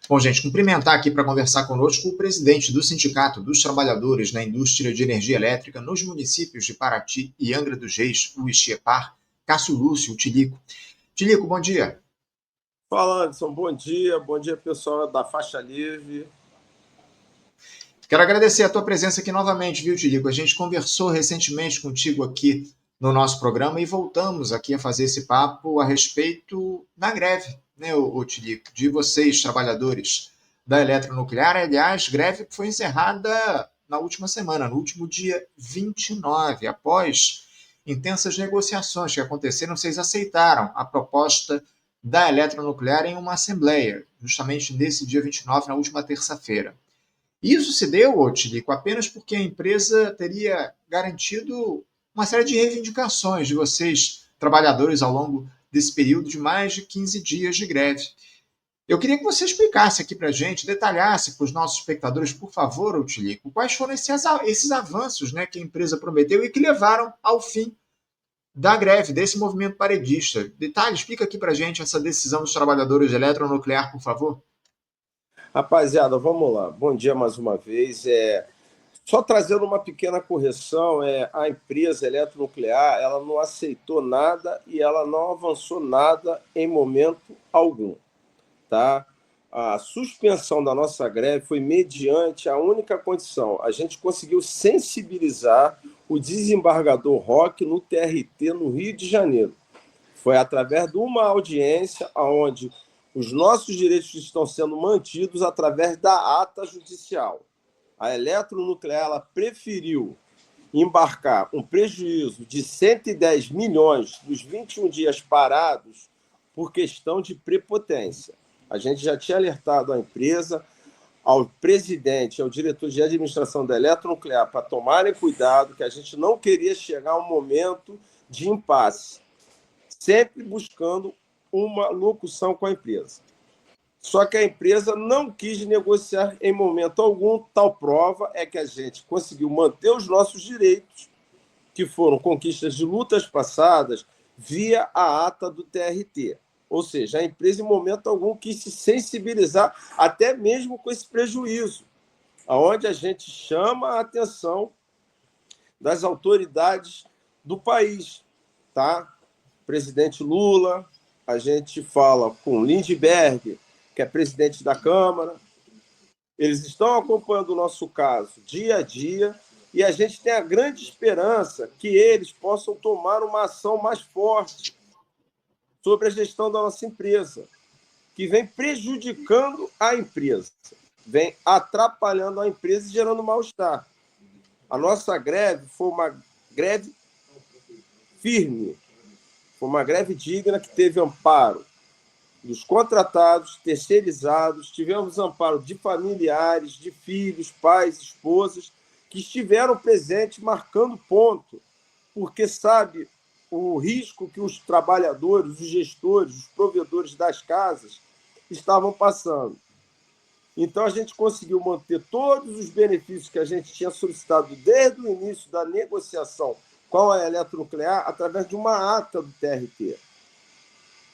Bom, gente, cumprimentar aqui para conversar conosco o presidente do Sindicato dos Trabalhadores na Indústria de Energia Elétrica nos municípios de Paraty e Angra dos Reis, o Ixepar, Cássio Lúcio Tilico. Tilico, bom dia. Fala, Anderson, bom dia pessoal da Faixa Livre. Quero agradecer a tua presença aqui novamente, viu, Tilico? A gente conversou recentemente contigo aqui no nosso programa e voltamos aqui a fazer esse papo a respeito da greve, né, o Tilico, de vocês, trabalhadores da eletronuclear. Aliás, greve que foi encerrada na última semana, no último dia 29, após intensas negociações que aconteceram, vocês aceitaram a proposta da eletronuclear em uma assembleia, justamente nesse dia 29, na última terça-feira. Isso se deu, Otilico, apenas porque a empresa teria garantido uma série de reivindicações de vocês, trabalhadores, ao longo desse período de mais de 15 dias de greve. Eu queria que você explicasse aqui para a gente, detalhasse para os nossos espectadores, por favor, Otilico, quais foram esses avanços, né, que a empresa prometeu e que levaram ao fim da greve, desse movimento paredista. Detalhe, explica aqui para a gente essa decisão dos trabalhadores de eletronuclear, por favor. Rapaziada, vamos lá. Bom dia mais uma vez. Só trazendo uma pequena correção, a empresa eletronuclear ela não aceitou nada e ela não avançou nada em momento algum. Tá? A suspensão da nossa greve foi mediante a única condição. A gente conseguiu sensibilizar o desembargador Roque no TRT no Rio de Janeiro. Foi através de uma audiência onde os nossos direitos estão sendo mantidos através da ata judicial. A eletronuclear ela preferiu embarcar um prejuízo de 110 milhões dos 21 dias parados por questão de prepotência. A gente já tinha alertado a empresa, ao presidente, ao diretor de administração da eletronuclear para tomarem cuidado, que a gente não queria chegar a um momento de impasse, sempre buscando uma locução com a empresa. Só que a empresa não quis negociar em momento algum. Tal prova é que a gente conseguiu manter os nossos direitos, que foram conquistas de lutas passadas, via a ata do TRT. Ou seja, a empresa, em momento algum, quis se sensibilizar, até mesmo com esse prejuízo, onde a gente chama a atenção das autoridades do país. Tá? Presidente Lula, a gente fala com Lindbergh, que é presidente da Câmara. Eles estão acompanhando o nosso caso dia a dia e a gente tem a grande esperança que eles possam tomar uma ação mais forte sobre a gestão da nossa empresa, que vem prejudicando a empresa, vem atrapalhando a empresa e gerando mal-estar. A nossa greve foi uma greve firme, foi uma greve digna que teve amparo dos contratados, terceirizados, tivemos amparo de familiares, de filhos, pais, esposas, que estiveram presentes marcando ponto, porque sabe o risco que os trabalhadores, os gestores, os provedores das casas estavam passando. Então, a gente conseguiu manter todos os benefícios que a gente tinha solicitado desde o início da negociação com a eletronuclear através de uma ata do TRT.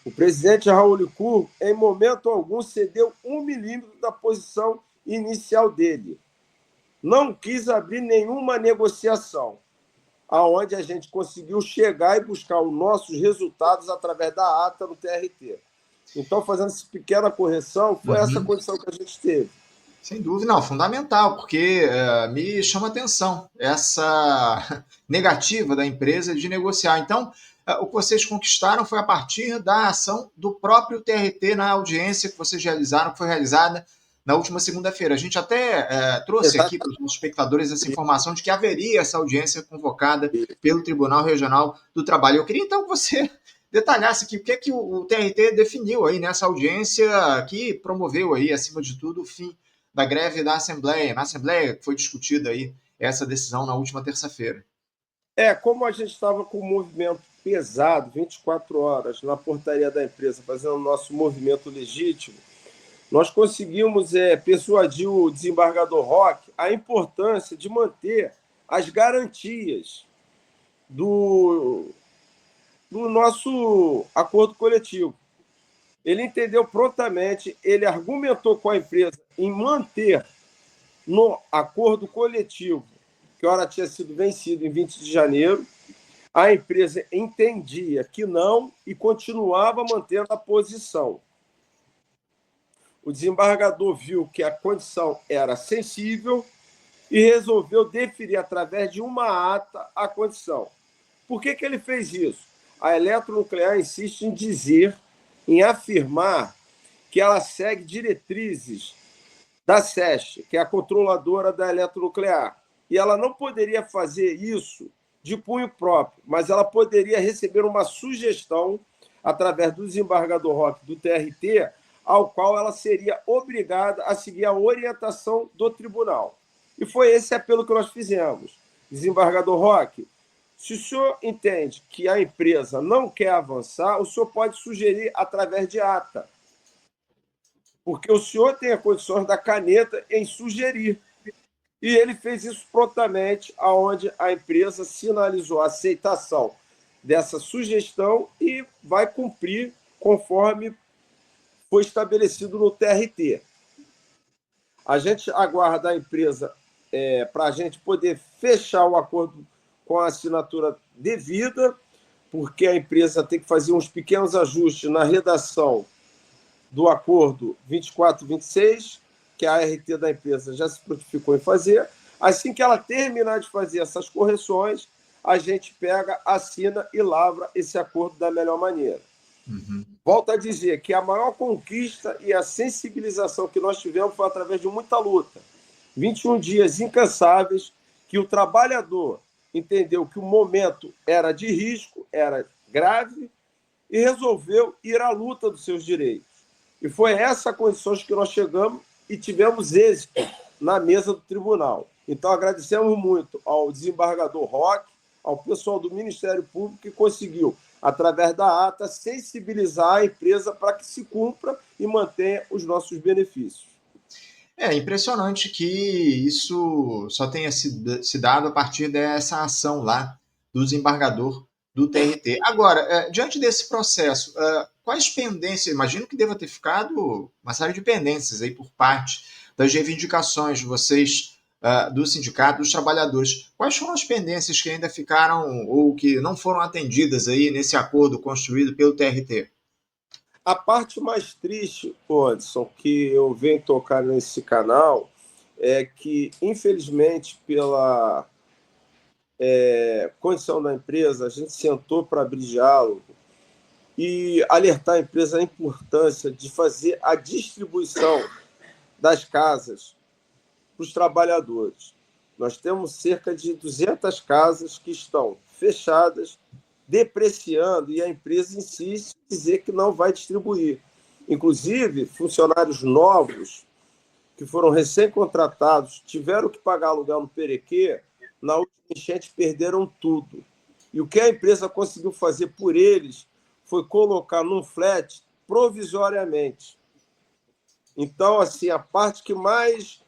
O presidente Raul Licurgo, em momento algum, cedeu 1 milímetro da posição inicial dele. Não quis abrir nenhuma negociação, aonde a gente conseguiu chegar e buscar os nossos resultados através da ata no TRT. Então, fazendo essa pequena correção, foi essa condição que a gente teve. Sem dúvida, não, fundamental, porque me chama a atenção essa negativa da empresa de negociar. Então, o que vocês conquistaram foi a partir da ação do próprio TRT na audiência que vocês realizaram, que foi realizada na última segunda-feira. A gente até trouxe aqui para os nossos espectadores essa informação de que haveria essa audiência convocada pelo Tribunal Regional do Trabalho. Eu queria, então, que você detalhasse aqui o que é que o TRT definiu aí nessa audiência que promoveu aí, acima de tudo, o fim da greve da Assembleia. Na Assembleia foi discutida aí essa decisão na última terça-feira. Como a gente estava com um movimento pesado, 24 horas, na portaria da empresa, fazendo o nosso movimento legítimo, nós conseguimos persuadir o desembargador Roque a importância de manter as garantias do nosso acordo coletivo. Ele entendeu prontamente, ele argumentou com a empresa em manter no acordo coletivo, que ora tinha sido vencido em 20 de janeiro, a empresa entendia que não e continuava mantendo a posição. O desembargador viu que a condição era sensível e resolveu deferir através de uma ata a condição. Por que ele fez isso? A Eletronuclear insiste em dizer, em afirmar que ela segue diretrizes da SESC, que é a controladora da Eletronuclear. E ela não poderia fazer isso de punho próprio, mas ela poderia receber uma sugestão através do desembargador Roque do TRT, ao qual ela seria obrigada a seguir a orientação do tribunal. E foi esse apelo que nós fizemos. Desembargador Roque, se o senhor entende que a empresa não quer avançar, o senhor pode sugerir através de ata, porque o senhor tem a condições da caneta em sugerir. E ele fez isso prontamente, aonde a empresa sinalizou a aceitação dessa sugestão e vai cumprir conforme foi estabelecido no TRT. A gente aguarda a empresa para a gente poder fechar o acordo com a assinatura devida, porque a empresa tem que fazer uns pequenos ajustes na redação do acordo 2426, que a ART da empresa já se prontificou em fazer. Assim que ela terminar de fazer essas correções, a gente pega, assina e lavra esse acordo da melhor maneira. Uhum. Volto a dizer que a maior conquista e a sensibilização que nós tivemos foi através de muita luta. 21 dias incansáveis, que o trabalhador entendeu que o momento era de risco, era grave, e resolveu ir à luta dos seus direitos. E foi essa condições que nós chegamos e tivemos êxito na mesa do tribunal. Então, agradecemos muito ao desembargador Roque, ao pessoal do Ministério Público, que conseguiu, através da ata, sensibilizar a empresa para que se cumpra e mantenha os nossos benefícios. É impressionante que isso só tenha se dado a partir dessa ação lá do desembargador do TRT. Agora, diante desse processo, quais pendências? Imagino que deva ter ficado uma série de pendências aí por parte das reivindicações de vocês, do sindicato, dos trabalhadores. Quais foram as pendências que ainda ficaram ou que não foram atendidas aí nesse acordo construído pelo TRT? A parte mais triste, Anderson, que eu venho tocar nesse canal, é que, infelizmente, pela condição da empresa, a gente sentou para abrir diálogo e alertar a empresa a importância de fazer a distribuição das casas para os trabalhadores. Nós temos cerca de 200 casas que estão fechadas, depreciando, e a empresa insiste em dizer que não vai distribuir. Inclusive, funcionários novos que foram recém-contratados tiveram que pagar aluguel no Perequê, na última enchente perderam tudo. E o que a empresa conseguiu fazer por eles foi colocar num flat provisoriamente. Então, assim, a parte que mais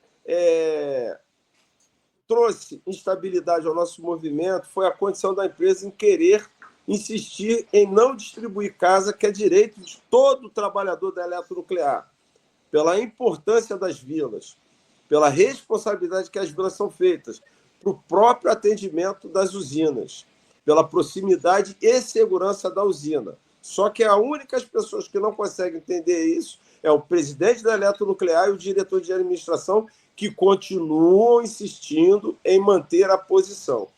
trouxe instabilidade ao nosso movimento foi a condição da empresa em querer insistir em não distribuir casa, que é direito de todo trabalhador da eletronuclear, pela importância das vilas, pela responsabilidade que as vilas são feitas, para o próprio atendimento das usinas, pela proximidade e segurança da usina. Só que as únicas pessoas que não conseguem entender isso é o presidente da eletronuclear e o diretor de administração, que continuam insistindo em manter a posição.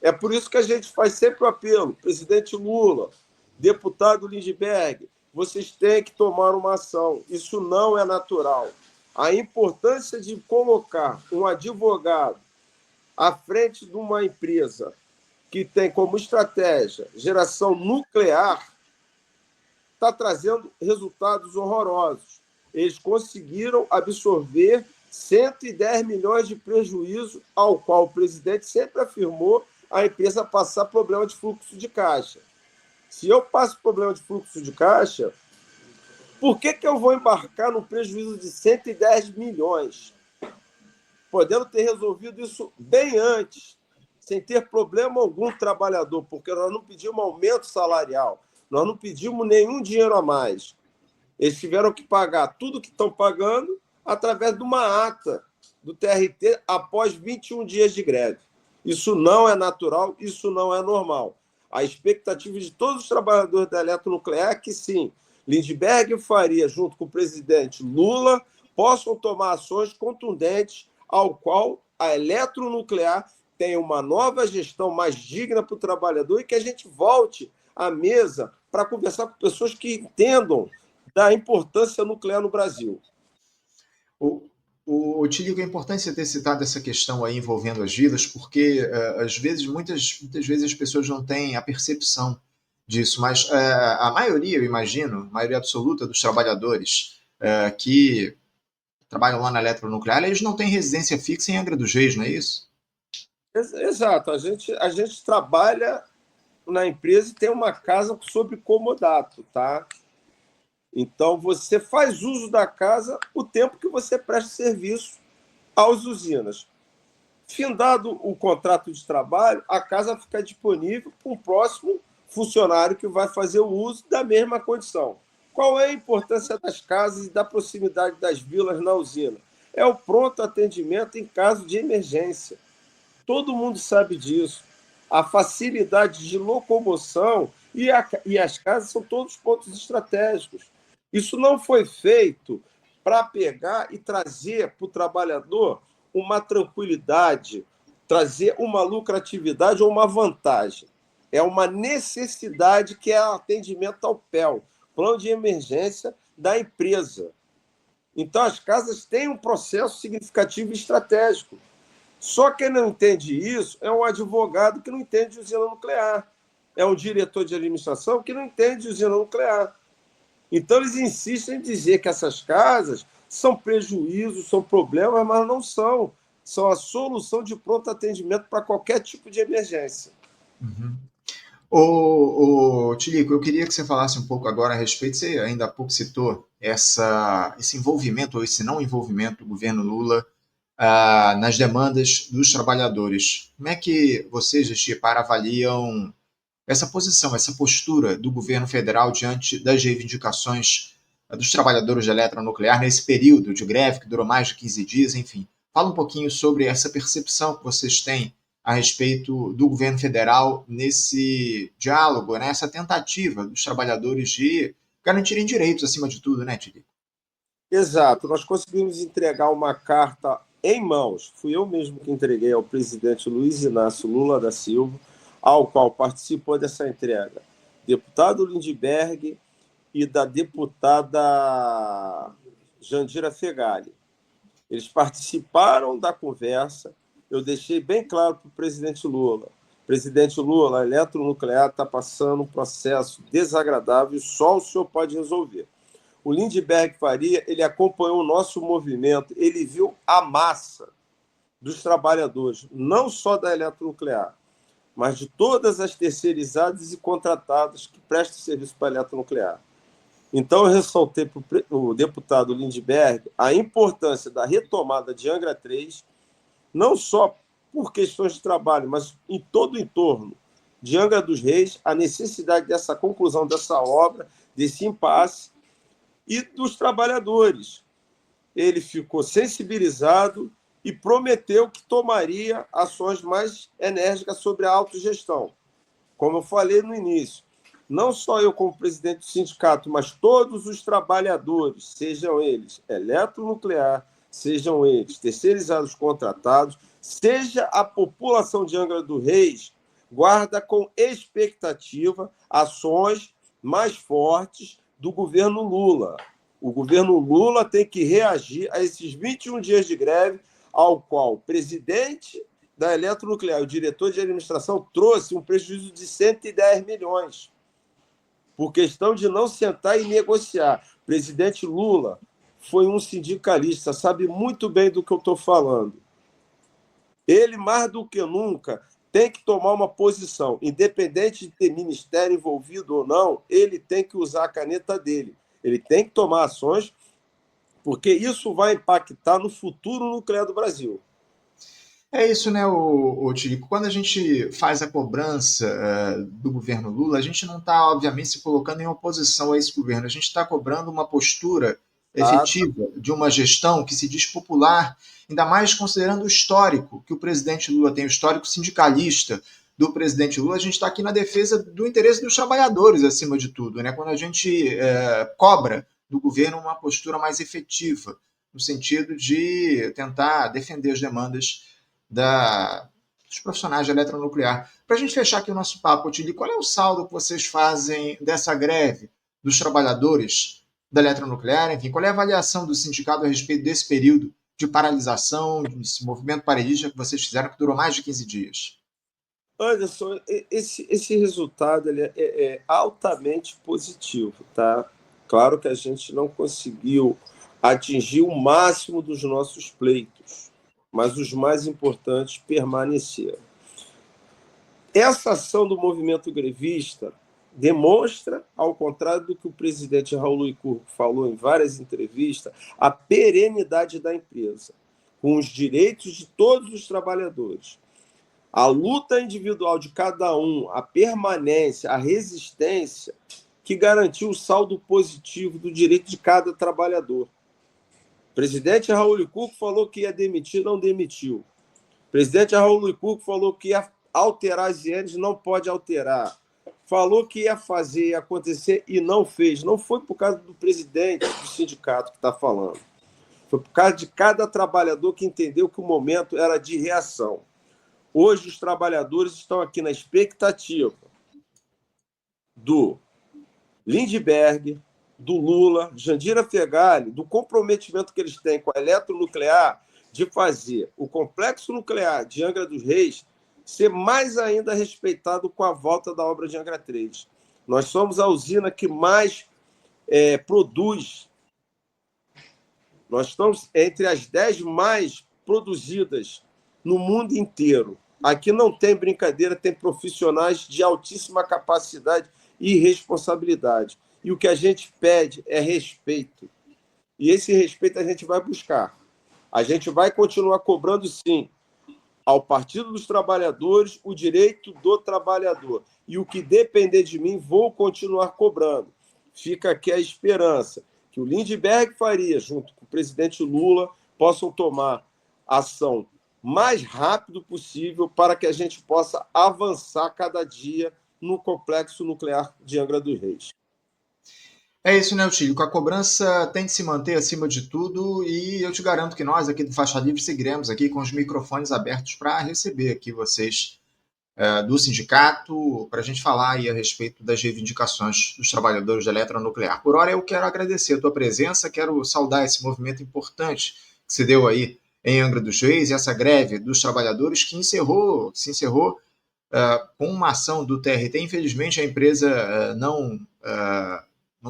É por isso que a gente faz sempre o apelo, presidente Lula, deputado Lindbergh, vocês têm que tomar uma ação. Isso não é natural. A importância de colocar um advogado à frente de uma empresa que tem como estratégia geração nuclear está trazendo resultados horrorosos. Eles conseguiram absorver 110 milhões de prejuízo, ao qual o presidente sempre afirmou a empresa passar problema de fluxo de caixa. Se eu passo problema de fluxo de caixa, por que eu vou embarcar num prejuízo de 110 milhões? Podendo ter resolvido isso bem antes, sem ter problema algum trabalhador, porque nós não pedimos aumento salarial, nós não pedimos nenhum dinheiro a mais. Eles tiveram que pagar tudo que estão pagando através de uma ata do TRT após 21 dias de greve. Isso não é natural, isso não é normal. A expectativa de todos os trabalhadores da eletronuclear é que, sim, Lindbergh e Faria, junto com o presidente Lula, possam tomar ações contundentes, ao qual a eletronuclear tenha uma nova gestão mais digna para o trabalhador e que a gente volte à mesa para conversar com pessoas que entendam da importância nuclear no Brasil. Tilico, é importante você ter citado essa questão aí envolvendo as vidas, porque às vezes, muitas vezes as pessoas não têm a percepção disso, mas a maioria, eu imagino, a maioria absoluta dos trabalhadores que trabalham lá na eletronuclear, eles não têm residência fixa em Angra dos Reis, não é isso? Exato. A gente trabalha na empresa e tem uma casa sob comodato, tá? Então, você faz uso da casa o tempo que você presta serviço às usinas. Findado o contrato de trabalho, a casa fica disponível para um próximo funcionário que vai fazer o uso da mesma condição. Qual é a importância das casas e da proximidade das vilas na usina? É o pronto atendimento em caso de emergência. Todo mundo sabe disso. A facilidade de locomoção e as casas são todos pontos estratégicos. Isso não foi feito para pegar e trazer para o trabalhador uma tranquilidade, trazer uma lucratividade ou uma vantagem. É uma necessidade que é o atendimento ao PEL, plano de emergência da empresa. Então, as casas têm um processo significativo e estratégico. Só quem não entende isso é um advogado que não entende de usina nuclear. É um diretor de administração que não entende de usina nuclear. Então, eles insistem em dizer que essas casas são prejuízos, são problemas, mas não são. São a solução de pronto atendimento para qualquer tipo de emergência. Uhum. Tilico, eu queria que você falasse um pouco agora a respeito, você ainda há pouco citou esse envolvimento ou esse não envolvimento do governo Lula nas demandas dos trabalhadores. Como é que vocês, Estipar, avaliam essa posição, essa postura do governo federal diante das reivindicações dos trabalhadores da eletronuclear nesse período de greve que durou mais de 15 dias, enfim. Fala um pouquinho sobre essa percepção que vocês têm a respeito do governo federal nesse diálogo, nessa tentativa dos trabalhadores de garantirem direitos acima de tudo, né, Tili? Exato. Nós conseguimos entregar uma carta em mãos. Fui eu mesmo que entreguei ao presidente Luiz Inácio Lula da Silva, ao qual participou dessa entrega deputado Lindbergh e da deputada Jandira Fegali. Eles participaram da conversa. Eu deixei bem claro para o presidente Lula. Presidente Lula, a eletronuclear está passando um processo desagradável e só o senhor pode resolver. O Lindbergh Faria, ele acompanhou o nosso movimento, ele viu a massa dos trabalhadores, não só da eletronuclear, mas de todas as terceirizadas e contratadas que prestam serviço para a eletronuclear. Então, eu ressaltei para o deputado Lindbergh a importância da retomada de Angra 3, não só por questões de trabalho, mas em todo o entorno de Angra dos Reis, a necessidade dessa conclusão dessa obra, desse impasse, e dos trabalhadores. Ele ficou sensibilizado e prometeu que tomaria ações mais enérgicas sobre a autogestão. Como eu falei no início, não só eu como presidente do sindicato, mas todos os trabalhadores, sejam eles eletronuclear, sejam eles terceirizados contratados, seja a população de Angra dos Reis, guarda com expectativa ações mais fortes do governo Lula. O governo Lula tem que reagir a esses 21 dias de greve, ao qual o presidente da eletronuclear, o diretor de administração, trouxe um prejuízo de 110 milhões, por questão de não sentar e negociar. O presidente Lula foi um sindicalista, sabe muito bem do que eu estou falando. Ele, mais do que nunca, tem que tomar uma posição. Independente de ter ministério envolvido ou não, ele tem que usar a caneta dele. Ele tem que tomar ações, porque isso vai impactar no futuro nuclear do Brasil. É isso, né, o Tirico? Quando a gente faz a cobrança do governo Lula, a gente não está, obviamente, se colocando em oposição a esse governo. A gente está cobrando uma postura Exato. efetiva de uma gestão que se diz popular, ainda mais considerando o histórico que o presidente Lula tem, o histórico sindicalista do presidente Lula. A gente está aqui na defesa do interesse dos trabalhadores, acima de tudo, né? Quando a gente cobra do governo uma postura mais efetiva, no sentido de tentar defender as demandas dos profissionais de eletronuclear. Para a gente fechar aqui o nosso papo, Otili, qual é o saldo que vocês fazem dessa greve dos trabalhadores da eletronuclear? Enfim, qual é a avaliação do sindicato a respeito desse período de paralisação, desse movimento paredista que vocês fizeram, que durou mais de 15 dias? Anderson, esse resultado ele é altamente positivo, tá? Claro que a gente não conseguiu atingir o máximo dos nossos pleitos, mas os mais importantes permaneceram. Essa ação do movimento grevista demonstra, ao contrário do que o presidente Raul Licurgo falou em várias entrevistas, a perenidade da empresa, com os direitos de todos os trabalhadores. A luta individual de cada um, a permanência, a resistência, que garantiu o saldo positivo do direito de cada trabalhador. O presidente Raul Licurgo falou que ia demitir, não demitiu. O presidente Raul Licurgo falou que ia alterar as INs, não pode alterar. Falou que ia fazer, ia acontecer e não fez. Não foi por causa do presidente do sindicato que está falando. Foi por causa de cada trabalhador que entendeu que o momento era de reação. Hoje, os trabalhadores estão aqui na expectativa do Lindbergh, do Lula, Jandira Fegali, do comprometimento que eles têm com a eletronuclear de fazer o complexo nuclear de Angra dos Reis ser mais ainda respeitado com a volta da obra de Angra 3. Nós somos a usina que mais produz. Nós estamos entre as 10 mais produzidas no mundo inteiro. Aqui não tem brincadeira, tem profissionais de altíssima capacidade e responsabilidade. E o que a gente pede é respeito. E esse respeito a gente vai buscar. A gente vai continuar cobrando, sim, ao Partido dos Trabalhadores o direito do trabalhador. E o que depender de mim, vou continuar cobrando. Fica aqui a esperança que o Lindbergh Faria, junto com o presidente Lula, possam tomar ação mais rápido possível para que a gente possa avançar cada dia no complexo nuclear de Angra dos Reis. É isso, né, Tílio? A cobrança tem de se manter acima de tudo e eu te garanto que nós aqui do Faixa Livre seguiremos aqui com os microfones abertos para receber aqui vocês do sindicato para a gente falar aí a respeito das reivindicações dos trabalhadores da eletronuclear. Por hora, eu quero agradecer a tua presença, quero saudar esse movimento importante que se deu aí em Angra dos Reis, essa greve dos trabalhadores que se encerrou com uma ação do TRT. Infelizmente, a empresa não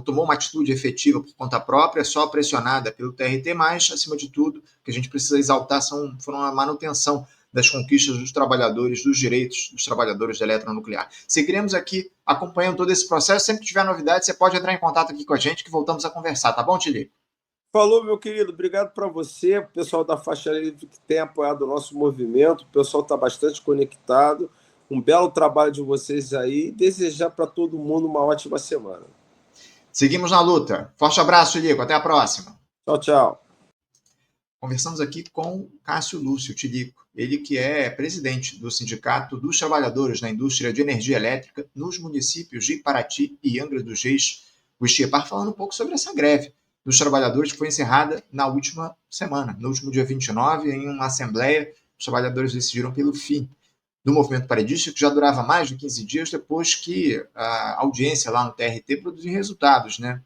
tomou uma atitude efetiva por conta própria, só pressionada pelo TRT, mas, acima de tudo, o que a gente precisa exaltar foram a manutenção das conquistas dos trabalhadores, dos direitos dos trabalhadores da eletronuclear. Seguiremos aqui acompanhando todo esse processo. Sempre que tiver novidade, você pode entrar em contato aqui com a gente que voltamos a conversar, tá bom, Tili? Falou, meu querido. Obrigado para você, o pessoal da Faixa Livre que tem apoiado o nosso movimento. O pessoal está bastante conectado. Um belo trabalho de vocês aí. Desejar para todo mundo uma ótima semana. Seguimos na luta. Forte abraço, Lico. Até a próxima. Tchau, tchau. Conversamos aqui com Cássio Lúcio Tilico, ele que é presidente do Sindicato dos Trabalhadores na Indústria de Energia Elétrica nos municípios de Paraty e Angra dos Reis, o Estiepar, falando um pouco sobre essa greve dos trabalhadores que foi encerrada na última semana, no último dia 29, em uma assembleia. Os trabalhadores decidiram pelo fim do movimento paredista, que já durava mais de 15 dias depois que a audiência lá no TRT produziu resultados, né?